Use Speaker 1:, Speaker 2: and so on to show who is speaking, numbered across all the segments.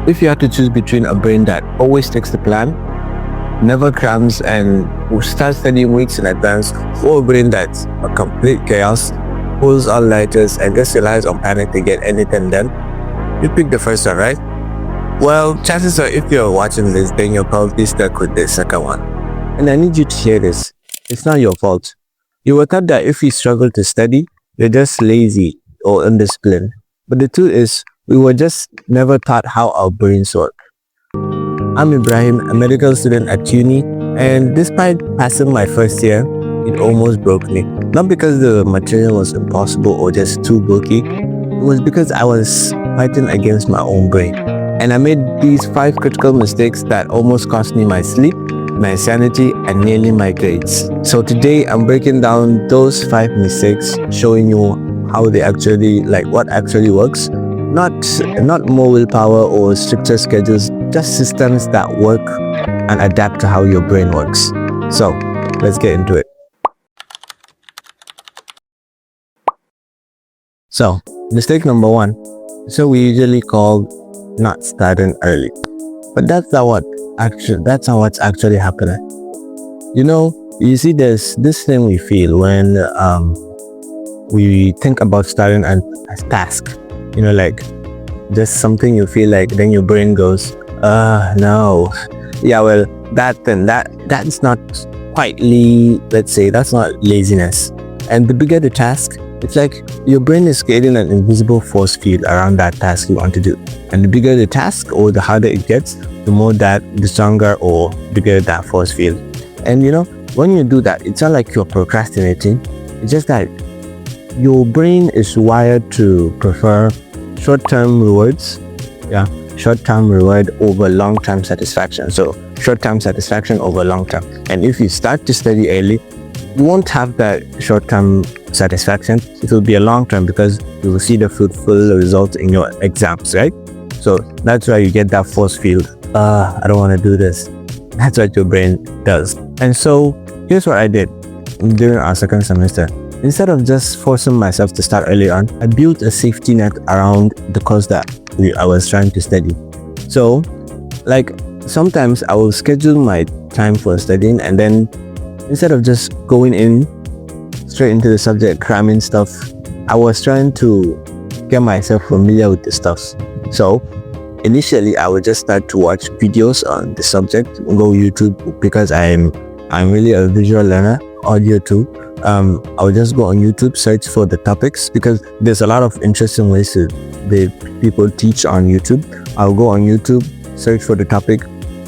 Speaker 1: If you had to choose between a brain that always sticks to plan, never crams and will start studying weeks in advance, or a brain that's a complete chaos, pulls all lighters and just relies on panic to get anything done, you pick the first one, right? Well, chances are if you're watching this, then you're probably stuck with the second one. And I need you to hear this. It's not your fault. You were taught that if you struggle to study, you're just lazy or undisciplined. But the truth is, we were just never taught how our brains work. I'm Ibrahim, a medical student at uni, and despite passing my first year, it almost broke me. Not because the material was impossible or just too bulky, it was because I was fighting against my own brain. And I made these 5 critical mistakes that almost cost me my sleep, my sanity, and nearly my grades. So today I'm breaking down those 5 mistakes, showing you how they actually, what actually works. Not more willpower or stricter schedules, just systems that work and adapt to how your brain works. So let's get into it. So mistake number 1. So we usually call not starting early, but that's not what's actually happening. You see, there's this thing we feel when we think about starting a task. Just something you feel like, then your brain goes, no. Yeah, well, that's not quietly, let's say, that's not laziness. And the bigger the task, it's like your brain is creating an invisible force field around that task you want to do. And the bigger the task or the harder it gets, the stronger or bigger that force field. And when you do that, it's not like you're procrastinating. It's just that your brain is wired to prefer short-term rewards. Short-term reward over long-term satisfaction. So short-term satisfaction over long-term. And if you start to study early, you won't have that short-term satisfaction. It will be a long-term because you will see the fruitful results in your exams, right? So that's why you get that force field. I don't want to do this. That's what your brain does. And so here's what I did during our second semester. Instead of just forcing myself to start early on, I built a safety net around the course that I was trying to study. So, sometimes I will schedule my time for studying, and then instead of just going in straight into the subject, cramming stuff, I was trying to get myself familiar with the stuff. So, initially, I would just start to watch videos on the subject, go YouTube, because I'm really a visual learner, audio too. I would just go on YouTube, search for the topics, because there's a lot of interesting ways people teach on YouTube. I'll go on YouTube, search for the topic,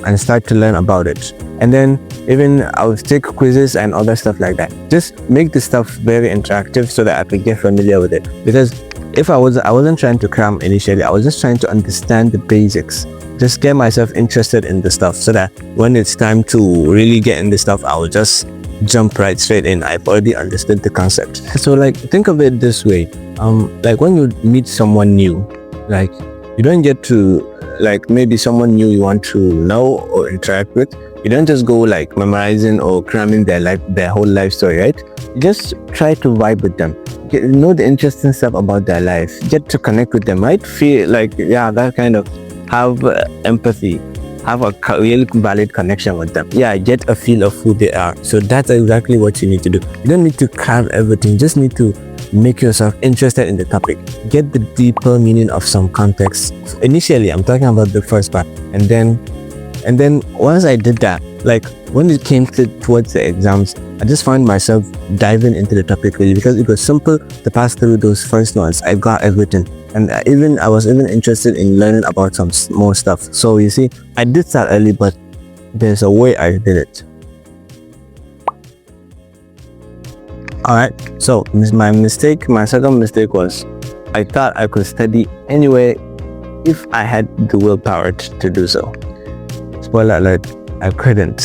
Speaker 1: and start to learn about it. And then even I'll take quizzes and other stuff like that. Just make the stuff very interactive so that I could get familiar with it. Because if I wasn't trying to cram initially, I was just trying to understand the basics. Just get myself interested in the stuff so that when it's time to really get in the stuff, I will just jump right straight in. I've already understood the concept. So think of it this way. When you meet someone new, you don't get to maybe someone new you want to know or interact with. You don't just go memorizing or cramming their whole life story, right? You just try to vibe with them. Know the interesting stuff about their life. Get to connect with them, right? Feel that kind of have empathy. Have a real valid connection with them. Get a feel of who they are. So that's exactly what you need to do. You don't need to cram everything. You just need to make yourself interested in the topic. Get the deeper meaning of some context. Initially, I'm talking about the first part. And then once I did that, when it came towards the exams, I just found myself diving into the topic really because it was simple to pass through those first ones. I got everything. And I was even interested in learning about some more stuff. So you see, I did start early, but there's a way I did it. Alright, so my second mistake was I thought I could study anyway if I had the willpower to do so. Spoiler alert, I couldn't.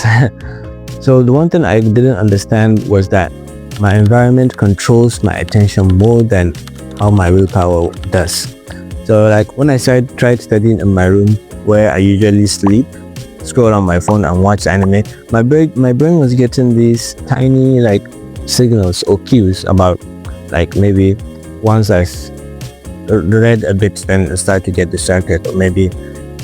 Speaker 1: So the one thing I didn't understand was that my environment controls my attention more than how my willpower does. So when I tried studying in my room where I usually sleep, scroll on my phone and watch anime, my brain was getting these tiny signals or cues about maybe once I read a bit then start to get distracted, or maybe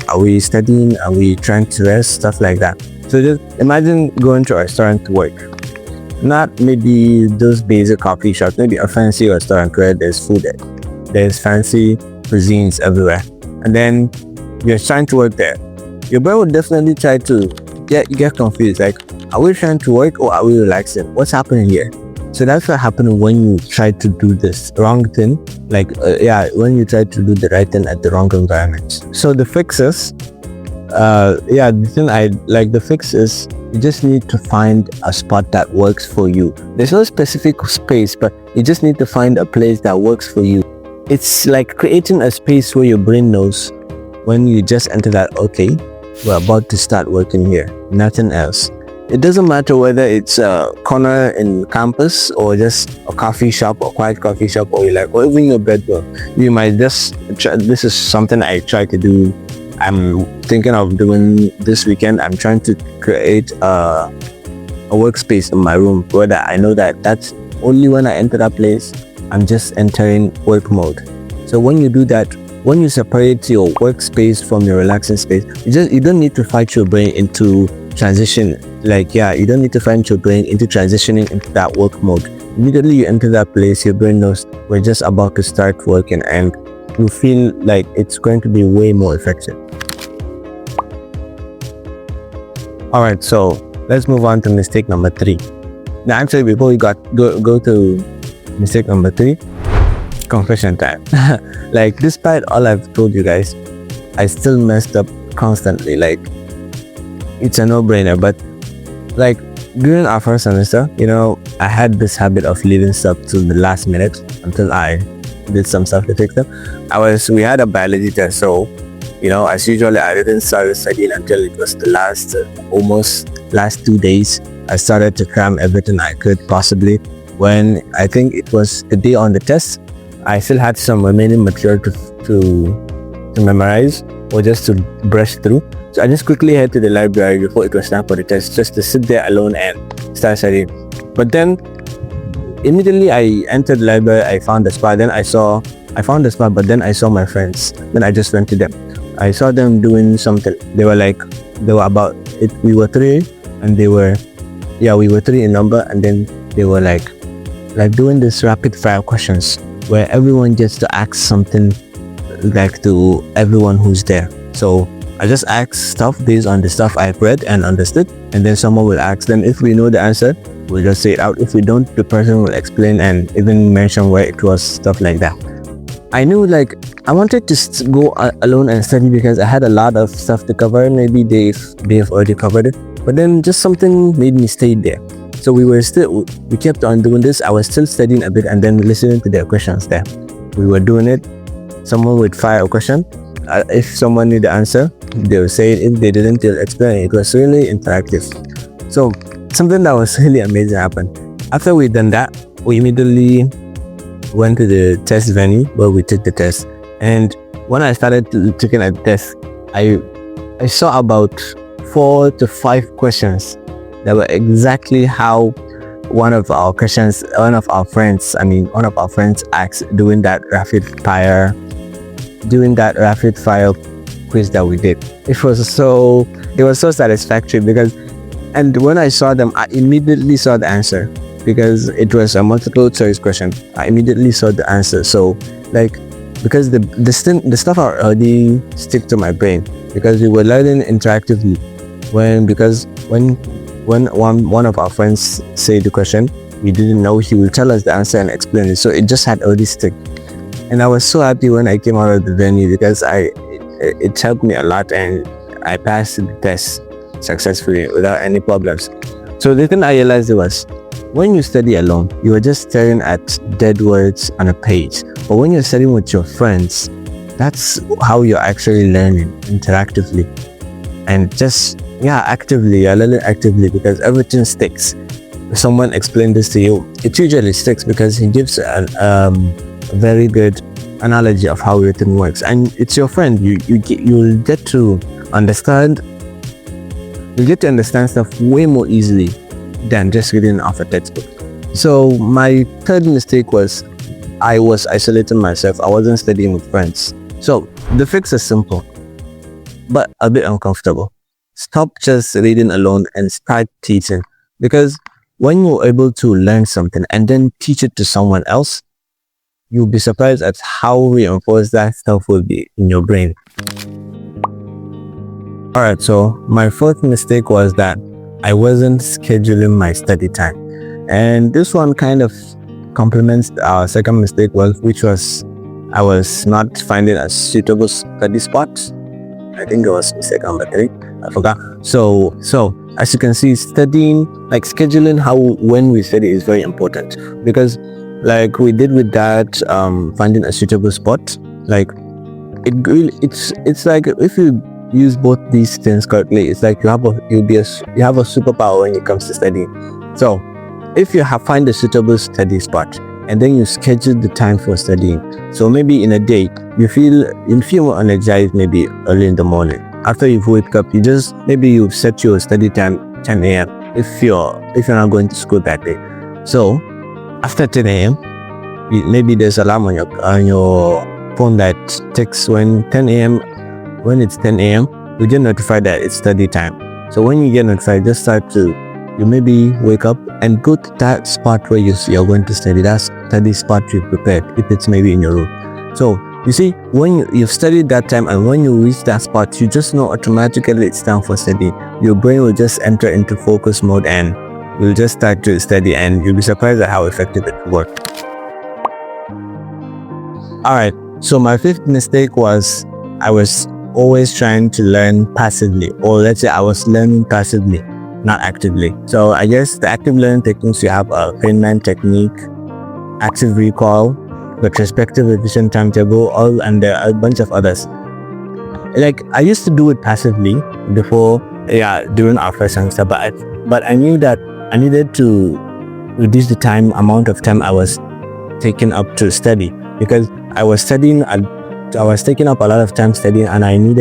Speaker 1: Are we studying? Are we trying to rest? Stuff like that. So just imagine going to a restaurant to work. Not maybe those basic coffee shops, maybe a fancy restaurant where there's food, there's fancy cuisines everywhere. And then you're trying to work there. Your brain would definitely try to get confused. Like, are we trying to work or are we relaxing? What's happening here? So that's what happened when you try to do this wrong thing. Like, when you try to do the right thing at the wrong environment. So the fix is, the fix is you just need to find a spot that works for you. There's no specific space, but you just need to find a place that works for you. It's like creating a space where your brain knows when you just enter that, okay, we're about to start working here, nothing else. It doesn't matter whether it's a corner in campus or just a coffee shop or quiet coffee shop, or even your bedroom. You might just try, this is something I try to do. I'm thinking of doing this weekend. I'm trying to create a workspace in my room where I know that's only when I enter that place, I'm just entering work mode. So when you do that, when you separate your workspace from your relaxing space, you don't need to fight your brain into transition. You don't need to find your brain into transitioning into that work mode. Immediately you enter that place, your brain knows we're just about to start working, and you feel like it's going to be way more effective. Alright, so let's move on to mistake number 3. Now actually, before we go to mistake number 3, confession time. Despite all I've told you guys, I still messed up constantly. It's a no-brainer, but during our first semester, I had this habit of leaving stuff to the last minute until I did some stuff to fix them. We had a biology test, so as usual, I didn't start studying until it was the last 2 days. I started to cram everything I could possibly. When I think it was the day on the test, I still had some remaining material to memorize or just to brush through. So I just quickly head to the library before it was time for the test, just to sit there alone and start studying. But then immediately I entered the library, I found the spot. Then I found the spot, but then I saw my friends. Then I just went to them. I saw them doing something. They were about it. We were 3, and we were 3 in number, and then they were like doing this rapid fire questions where everyone gets to ask something to everyone who's there. So I just ask stuff based on the stuff I've read and understood, and then someone will ask. Then if we know the answer, we'll just say it out. If we don't, the person will explain and even mention where it was, stuff like that. I knew I wanted to go alone and study because I had a lot of stuff to cover. Maybe they've already covered it, but then just something made me stay there. So we kept on doing this. I was still studying a bit and then listening to their questions there. We were doing it. Someone would fire a question. If someone knew the answer, they would say it. If they didn't, they'll explain it. It was really interactive. So something that was really amazing happened. After we'd done that, we immediately went to the test venue where we took the test. And when I started taking a test, I saw about 4 to 5 questions that were exactly how one of our friends asked during that rapid fire quiz that we did. It was so satisfactory and when I saw them, I immediately saw the answer because it was a multiple choice question. I immediately saw the answer. So because the stuff already stick to my brain because we were learning interactively. When one of our friends say the question we didn't know, he will tell us the answer and explain it. So it just had already stick. And I was so happy when I came out of the venue because it helped me a lot and I passed the test successfully without any problems. So the thing I realized was, when you study alone, you are just staring at dead words on a page. But when you're studying with your friends, that's how you're actually learning interactively. And actively, you're learning actively because everything sticks. If someone explained this to you, it usually sticks because he gives a very good analogy of how everything works. And it's your friend. You'll get to understand stuff way more easily than just reading off a textbook. So my third mistake was I was isolating myself. I wasn't studying with friends. So the fix is simple. but a bit uncomfortable. Stop just reading alone and start teaching. Because when you're able to learn something and then teach it to someone else, you'll be surprised at how reinforced that stuff will be in your brain. Alright, so my fourth mistake was that I wasn't scheduling my study time. And this one kind of complements our second mistake, which was I was not finding a suitable study spot. I think it was mistake number 3. I forgot. So as you can see, studying, like scheduling when we study is very important, because like we did with that finding a suitable spot, like it's like if you use both these things correctly, it's like you have a superpower when it comes to studying. So if you find a suitable study spot and then you schedule the time for studying, so maybe in a day you feel more energized, maybe early in the morning after you've wake up, you've set your study time 10 a.m. if you're not going to school that day. So after 10 a.m. maybe there's alarm on your phone that takes when it's 10 a.m. you get notified that it's study time. So when you get notified, just you maybe wake up and go to that spot where you're going to study, that study spot you prepared, if it's maybe in your room. So you see, when you've studied that time and when you reach that spot, you just know automatically it's time for study. Your brain will just enter into focus mode and you'll just start to study, and you'll be surprised at how effective it works. Alright, so my fifth mistake was I was always trying to learn passively, or let's say I was learning passively, not actively. So I guess the active learning techniques, you have a Feynman technique, active recall, retrospective revision timetable, and there are a bunch of others. Like I used to do it passively before, during our first semester, but I knew that I needed to reduce the amount of time I was taking up to study, because I was taking up a lot of time studying, and I knew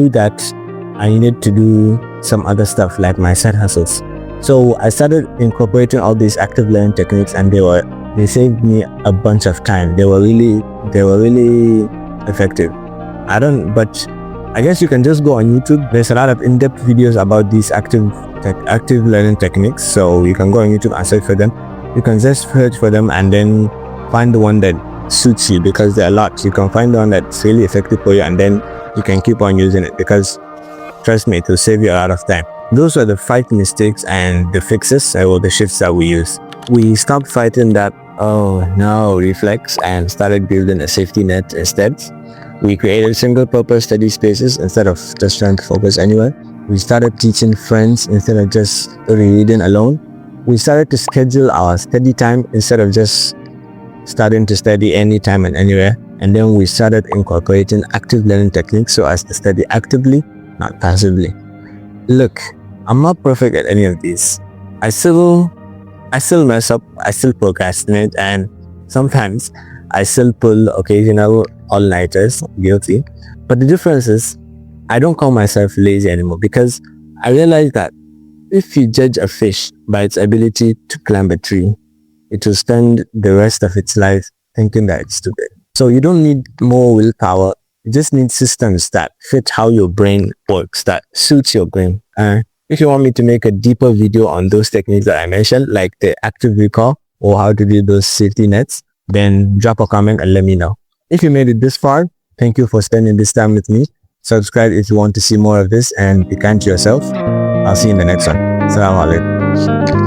Speaker 1: that I needed to do some other stuff like my side hustles. So I started incorporating all these active learning techniques, and they saved me a bunch of time. They were really effective. But I guess you can just go on YouTube. There's a lot of in-depth videos about these active learning techniques, so you can go on YouTube and search for them. You can just search for them and then find the one that suits you, because there are lots. You can find the one that's really effective for you, and then you can keep on using it, because trust me, it will save you a lot of time. Those were the 5 mistakes and the fixes, or the shifts that we use. We stopped fighting that reflex and started building a safety net instead. We created single-purpose study spaces instead of just trying to focus anywhere. We started teaching friends instead of just reading alone. We started to schedule our study time instead of just starting to study anytime and anywhere. And then we started incorporating active learning techniques so as to study actively, not passively. Look, I'm not perfect at any of these. I still mess up, I still procrastinate, and sometimes I still pull occasional all-nighters, guilty. But the difference is, I don't call myself lazy anymore, because I realize that if you judge a fish by its ability to climb a tree, it will spend the rest of its life thinking that it's stupid. So you don't need more willpower, you just need systems that fit how your brain works, that suits your brain. If you want me to make a deeper video on those techniques that I mentioned, like the active recall or how to do those safety nets, then drop a comment and let me know. If you made it this far, thank you for spending this time with me. Subscribe if you want to see more of this, and be kind to yourself. I'll see you in the next one. Assalamu alaikum.